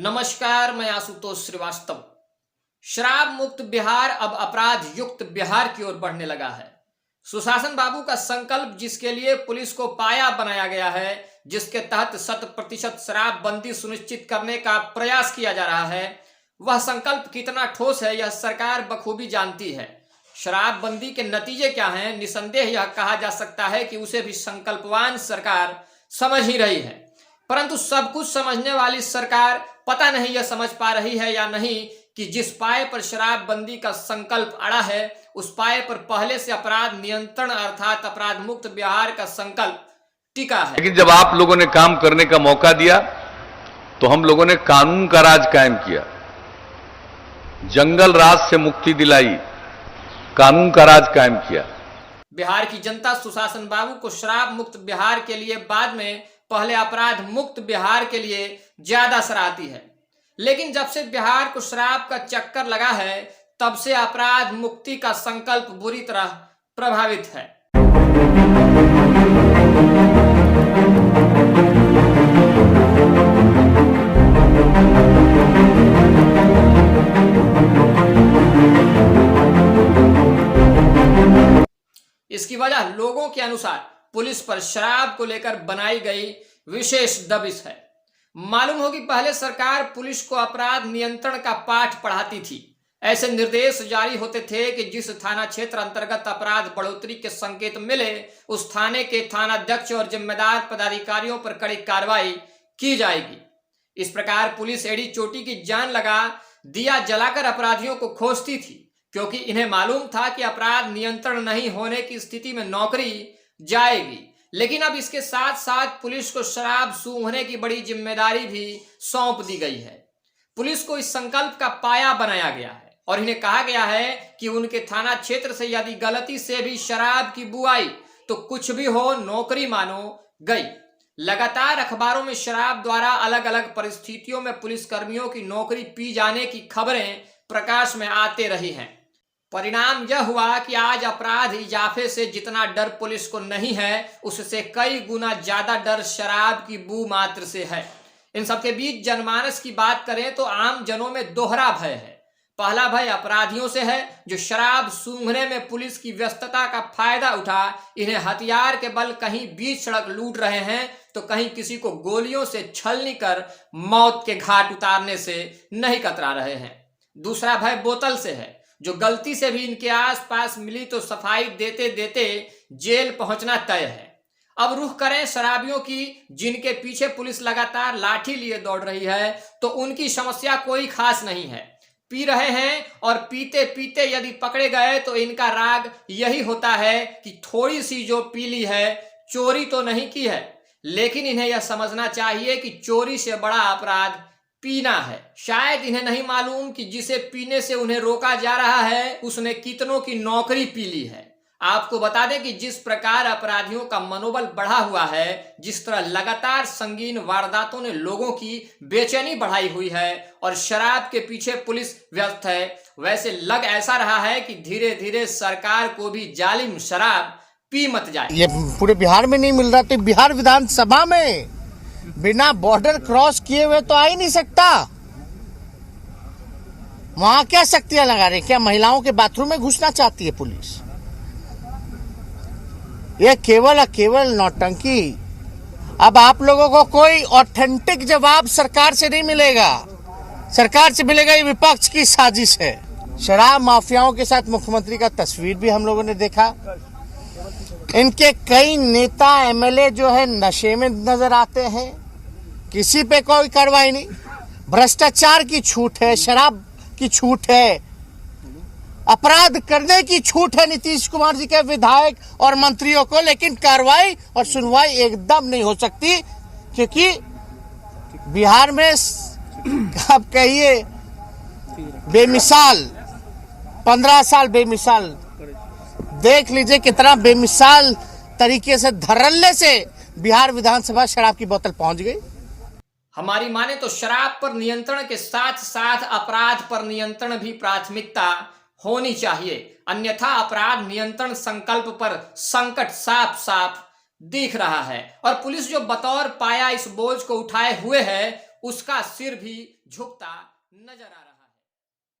नमस्कार, मैं आशुतोष श्रीवास्तव। शराब मुक्त बिहार अब अपराध युक्त बिहार की ओर बढ़ने लगा है। सुशासन बाबू का संकल्प, जिसके लिए पुलिस को पाया बनाया गया है, जिसके तहत 100% शराबबंदी सुनिश्चित करने का प्रयास किया जा रहा है, वह संकल्प कितना ठोस है यह सरकार बखूबी जानती है। शराबबंदी के नतीजे क्या हैं, निसंदेह यह कहा जा सकता है कि उसे भी संकल्पवान सरकार समझ ही रही है। परंतु सब कुछ समझने वाली सरकार पता नहीं यह समझ पा रही है या नहीं कि जिस पाए पर शराबबंदी का संकल्प अड़ा है, उस पाए पर पहले से अपराध नियंत्रण अर्थात अपराध मुक्त बिहार का संकल्प टिका है। लेकिन जब आप लोगों ने काम करने का मौका दिया तो हम लोगों ने कानून का राज कायम किया, जंगल राज से मुक्ति दिलाई, कानून का राज कायम किया। बिहार की जनता सुशासन बाबू को शराब मुक्त बिहार के लिए, बाद में पहले अपराध मुक्त बिहार के लिए ज्यादा सराहती है। लेकिन जब से बिहार को शराब का चक्कर लगा है, तब से अपराध मुक्ति का संकल्प बुरी तरह प्रभावित है। इसकी वजह लोगों के अनुसार पुलिस पर शराब को लेकर बनाई गई विशेष दबिश है। मालूम हो कि पहले सरकार पुलिस को अपराध नियंत्रण का पाठ पढ़ाती थी। ऐसे निर्देश जारी होते थे कि जिस थाना क्षेत्र अंतर्गत अपराध बढ़ोतरी के संकेत मिले, उस थाने के थानाध्यक्ष और जिम्मेदार पदाधिकारियों पर कड़ी कार्रवाई की जाएगी। इस प्रकार पुलिस एड़ी चोटी की जान लगा दिया जलाकर अपराधियों को खोजती थी, क्योंकि इन्हें मालूम था कि अपराध नियंत्रण नहीं होने की स्थिति में नौकरी जाएगी। लेकिन अब इसके साथ साथ पुलिस को शराब सूंघने की बड़ी जिम्मेदारी भी सौंप दी गई है। पुलिस को इस संकल्प का पाया बनाया गया है और इन्हें कहा गया है कि उनके थाना क्षेत्र से यदि गलती से भी शराब की बू आई तो कुछ भी हो, नौकरी मानो गई। लगातार अखबारों में शराब द्वारा अलग अलग परिस्थितियों में पुलिसकर्मियों की नौकरी पी जाने की खबरें प्रकाश में आते रही हैं। परिणाम यह हुआ कि आज अपराध इजाफे से जितना डर पुलिस को नहीं है, उससे कई गुना ज्यादा डर शराब की बू मात्र से है। इन सबके बीच जनमानस की बात करें तो आम जनों में दोहरा भय है। पहला भय अपराधियों से है, जो शराब सूंघने में पुलिस की व्यस्तता का फायदा उठा इन्हें हथियार के बल कहीं बीच सड़क लूट रहे हैं, तो कहीं किसी को गोलियों से छलनी कर मौत के घाट उतारने से नहीं कतरा रहे हैं। दूसरा भय बोतल से है, जो गलती से भी इनके आसपास मिली तो सफाई देते देते जेल पहुंचना तय है। अब रुख करें शराबियों की, जिनके पीछे पुलिस लगातार लाठी लिए दौड़ रही है, तो उनकी समस्या कोई खास नहीं है। पी रहे हैं और पीते पीते यदि पकड़े गए तो इनका राग यही होता है कि थोड़ी सी जो पी ली है, चोरी तो नहीं की है। लेकिन इन्हें यह समझना चाहिए कि चोरी से बड़ा अपराध पीना है। शायद इन्हें नहीं मालूम कि जिसे पीने से उन्हें रोका जा रहा है, उसने कितनों की नौकरी पी ली है। आपको बता दें कि जिस प्रकार अपराधियों का मनोबल बढ़ा हुआ है, जिस तरह लगातार संगीन वारदातों ने लोगों की बेचैनी बढ़ाई हुई है और शराब के पीछे पुलिस व्यस्त है, वैसे लग ऐसा रहा है कि धीरे धीरे सरकार को भी जालिम शराब पी मत जाए। ये पूरे बिहार में नहीं मिल रहा, तो बिहार विधानसभा में बिना बॉर्डर क्रॉस किए हुए तो आ ही नहीं सकता। वहां क्या शक्तियां लगा रहे? क्या महिलाओं के बाथरूम में घुसना चाहती है पुलिस? ये केवल नौटंकी। अब आप लोगों को कोई ऑथेंटिक जवाब सरकार से नहीं मिलेगा। सरकार से मिलेगा ये विपक्ष की साजिश है। शराब माफियाओं के साथ मुख्यमंत्री का तस्वीर भी हम लोगों ने देखा। इनके कई नेता एमएलए जो है नशे में नजर आते हैं, किसी पे कोई कार्रवाई नहीं। भ्रष्टाचार की छूट है, शराब की छूट है, अपराध करने की छूट है नीतीश कुमार जी के विधायक और मंत्रियों को, लेकिन कार्रवाई और सुनवाई एकदम नहीं हो सकती, क्योंकि बिहार में आप कहिए बेमिसाल 15 साल बेमिसाल, देख लीजिए कितना बेमिसाल तरीके से धड़ल्ले से बिहार विधानसभा शराब की बोतल पहुंच गई। हमारी माने तो शराब पर नियंत्रण के साथ साथ अपराध पर नियंत्रण भी प्राथमिकता होनी चाहिए, अन्यथा अपराध नियंत्रण संकल्प पर संकट साफ साफ दिख रहा है। और पुलिस जो बतौर पाया इस बोझ को उठाए हुए है, उसका सिर भी झुकता नजर आ रहा है।